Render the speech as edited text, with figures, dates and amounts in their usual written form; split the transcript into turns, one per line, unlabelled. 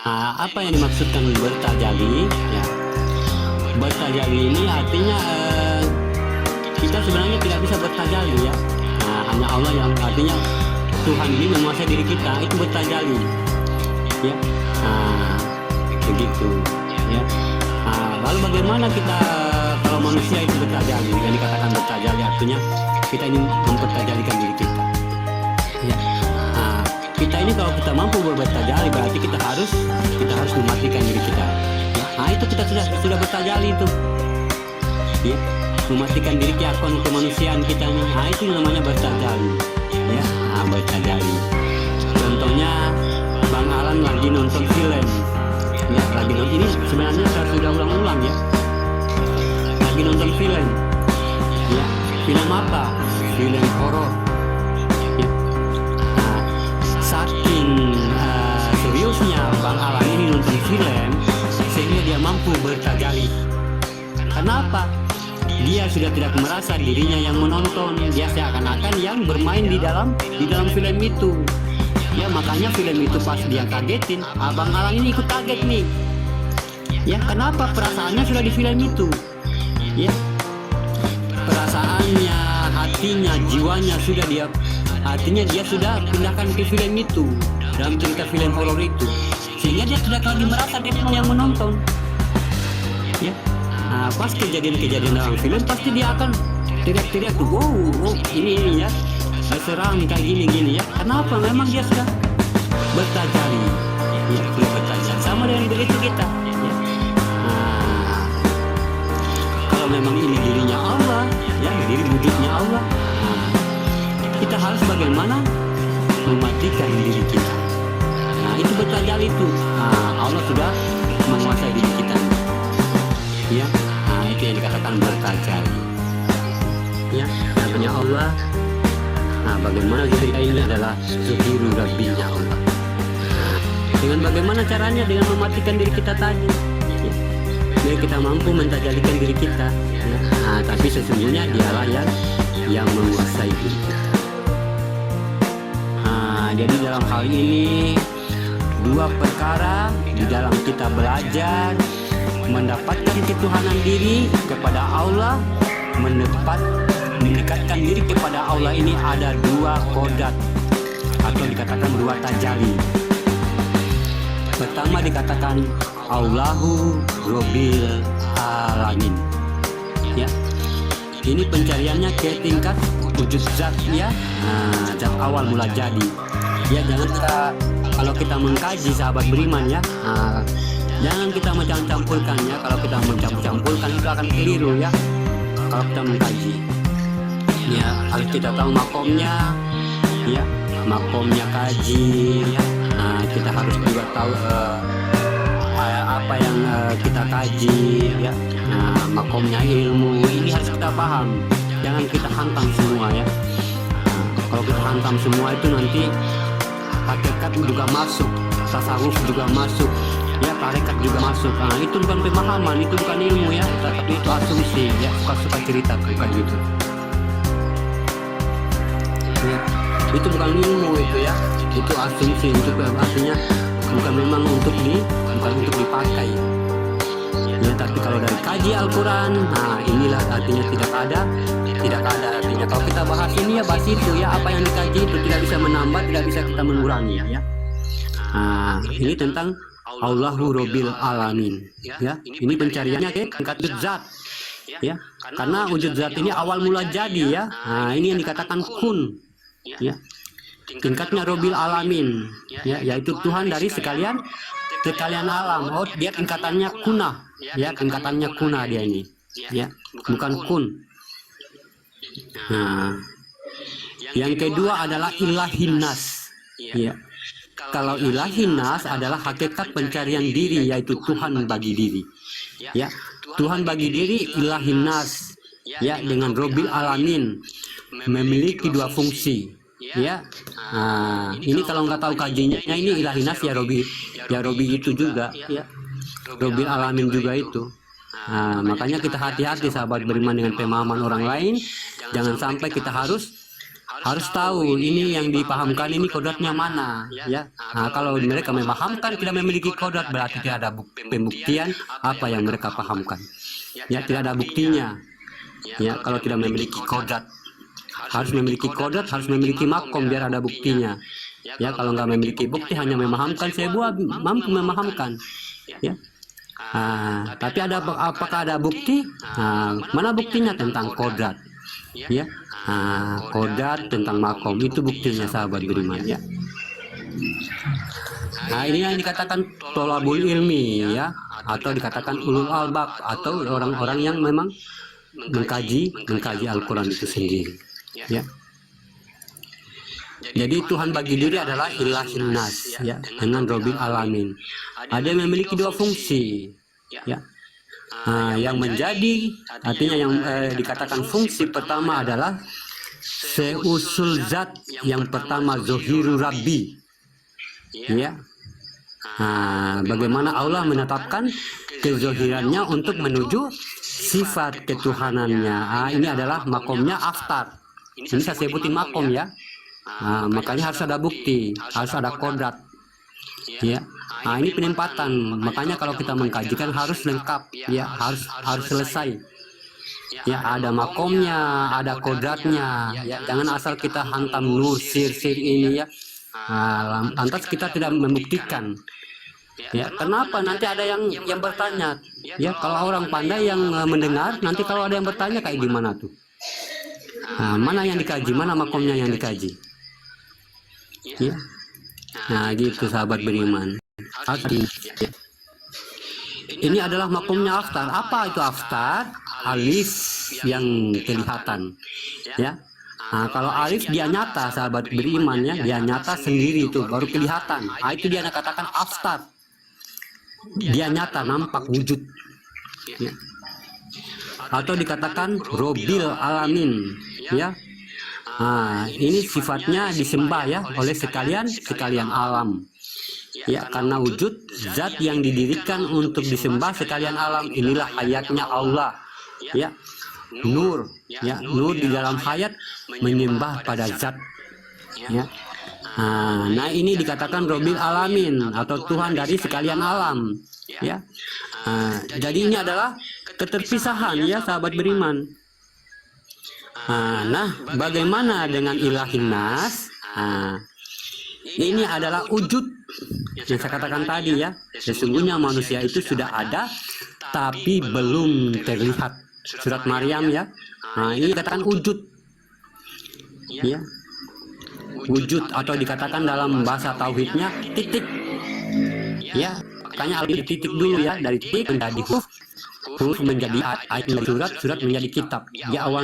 Apa yang dimaksudkan bertajalli? Ya, bertajalli ini artinya kita sebenarnya tidak bisa bertajalli ya. Hanya Allah yang artinya Tuhan ini menguasai diri kita, itu bertajalli. Ya, begitu. Ya. Lalu bagaimana kita kalau manusia itu bertajalli? Yang dikatakan bertajalli artinya kita ini mempertajalikan diri kita. Ya. Kita ini kalau kita mampu bertajalli berarti kita harus mematikan diri kita. Itu kita sudah bertajalli itu. Ya, mematikan diri keakuan kemanusiaan kita ini. Itu namanya bertajalli. Ya, bertajalli. Contohnya Bang Alan lagi nonton film. Ya, lagi nonton ini sebenarnya saya sudah ulang-ulang ya. Lagi nonton film. Ya, film apa? Film horor. Saking seriusnya Bang Alan ini nonton film sehingga dia mampu bertajalli. Kenapa? Dia sudah tidak merasa dirinya yang menonton, dia seakan-akan yang bermain di dalam film itu. Ya, makanya film itu pas dia kagetin, Bang Alan ini ikut kaget nih. Ya, kenapa? Perasaannya sudah di film itu. Ya, perasaannya, hatinya, jiwanya sudah artinya dia sudah pindahkan ke film itu, dalam cerita film horor itu, sehingga dia tidak lagi merasa dia yang menonton. Ya, pas kejadian-kejadian dalam film pasti dia akan teriak-teriak tuh, wow, ini ya, serang kayak gini ya. Kenapa? Memang dia sudah bertajalli. Ya, sudah bertajalli. Sama dengan begitu kita. Ya. Kalau memang ini dirinya Allah, ya, diri wujudnya Allah. Kita harus bagaimana mematikan diri kita. Itu bertajalli itu. Allah sudah menguasai diri kita. Ya, itu yang dikatakan bertajalli. Ya, namanya Allah. Bagaimana kita ini adalah zuhiru rabbinya Allah. Dengan bagaimana caranya? Dengan mematikan diri kita tadi. Ya. Biar kita mampu mentajalikan diri kita. Ya. Tapi sesungguhnya dialah yang menguasai diri kita. Jadi dalam hal ini dua perkara di dalam kita belajar mendapatkan ketuhanan diri kepada Allah, mendekatkan diri kepada Allah ini ada dua kodat atau dikatakan dua tajalli. Pertama dikatakan Allahu Robbil Alamin. Ya, ini pencariannya ke tingkat wujud zat ya, zat awal mula jadi. Ya, jangan kalau kita mengkaji sahabat beriman ya, jangan kita mencampur-campurkan ya. Kalau kita mencampur-campurkan itu akan keliru ya. Kalau kita mengkaji ya, harus kita tahu makomnya ya, makomnya kaji ya. Kita harus juga tahu apa yang kita kaji ya. Makomnya ilmu ini harus kita paham. Jangan kita hantam semua ya. Kalau kita hantam semua itu nanti hakikat juga masuk, tasawuf juga masuk, ya, tarekat juga masuk. Itu bukan pemahaman, itu bukan ilmu ya, tapi itu asumsi ya, suka-suka cerita bukan gitu. Ya, itu bukan ilmu itu ya, itu asumsi, itu artinya bukan memang untuk dipakai. Ya, tapi kalau dari kaji Al-Quran, inilah artinya tidak ada artinya. Kalau kita bahas ini ya bahas itu ya, apa yang dikaji itu tidak bisa menambah, tidak bisa kita mengurangi ya. Ini tentang Allahu Robbil Alamin ya. Ini pencariannya ke tingkat wujud zat ya, karena wujud zat ini awal mula jadi ya. Ini yang dikatakan kun ya, tingkatnya Robbil Alamin ya, yaitu Tuhan dari sekalian alam. Dia tingkatannya kunah ya, tingkatannya kunah dia ini ya, bukan kun. Yang kedua adalah ilahinas ya. Kalau ilahinas adalah hakikat pencarian diri, yaitu Tuhan bagi diri ya. Tuhan bagi diri ilahinas ya, dengan Robbil Alamin memiliki dua fungsi ya. Ini kalau nggak tahu kajinya, ini ilahinas ya Robbi itu juga ya, Robbil Alamin juga itu. Makanya kita hati-hati sahabat beriman dengan pemahaman orang lain. Jangan sampai kita harus harus tahu ini yang dipahamkan ini kodratnya mana, ya. Nah, kalau mereka memahamkan tidak memiliki kodrat, berarti tidak ada pembuktian apa yang mereka pahamkan. Ya, tidak ada buktinya. Ya, kalau tidak memiliki kodrat, harus memiliki kodrat, harus memiliki makom biar ada buktinya. Ya, kalau nggak memiliki bukti hanya memahamkan, saya buat mampu memahamkan. Ya. Tapi apakah ada bukti? Mana buktinya tentang kodrat? Ya, kodrat tentang makom itu buktinya, sahabat beriman. Ya. Nah, ini yang dikatakan tolabul ilmi, ya, atau dikatakan ulul albab, atau orang-orang yang memang mengkaji Al-Quran itu sendiri. Ya. Jadi Tuhan bagi diri adalah ilahin nas, ya, dengan Robbil alamin. Ada yang memiliki dua fungsi, ya. Yang menjadi, artinya yang dikatakan fungsi pertama adalah seusul zat, yang pertama zohiru rabbi, ya. Bagaimana Allah menetapkan kezohirannya untuk menuju sifat ketuhanannya. Ini adalah makomnya aftar. Ini saya sebutin makom, ya. Makanya harus ada bukti, harus ada kodrat, ya. Ini penempatan. Makanya kalau kita mengkajikan harus lengkap, ya, harus selesai. Ya, ada makomnya, ada kodratnya. Ya, jangan asal kita hantam nur sir ini, ya. Lantas kita tidak membuktikan. Ya, kenapa? Nanti ada yang bertanya. Ya, kalau orang pandai yang mendengar, nanti kalau ada yang bertanya kayak gimana tuh? Mana yang dikaji? Mana makomnya yang dikaji? Ya. Nah, gitu sahabat beriman. Ini adalah makomnya aftar. Apa itu aftar? Alif yang kelihatan, ya. Kalau alif dia nyata, sahabat beriman, ya, dia nyata sendiri itu baru kelihatan. Itu dia katakan aftar. Dia nyata, nampak, wujud, ya. Atau dikatakan Robbil alamin, ya. Ini sifatnya disembah, ya, oleh sekalian alam, ya, karena wujud zat yang didirikan untuk disembah sekalian alam. Inilah hayatnya Allah, ya, nur, ya, nur di dalam hayat menyembah pada zat, ya. Nah, ini dikatakan Robbil alamin atau Tuhan dari sekalian alam, ya. Jadi ini adalah keterpisahan, ya, sahabat beriman. Nah, bagaimana dengan ilahin nas? Ini adalah wujud yang saya katakan tadi, ya. Sesungguhnya manusia itu sudah ada tapi belum terlihat. Surat Maryam, ya. Ini dikatakan wujud, ya. Wujud atau dikatakan dalam bahasa tauhidnya titik, ya. Makanya alif titik dulu, ya, dari titik menjadi huruf menjadi ayat, surat menjadi kitab. Ya, awal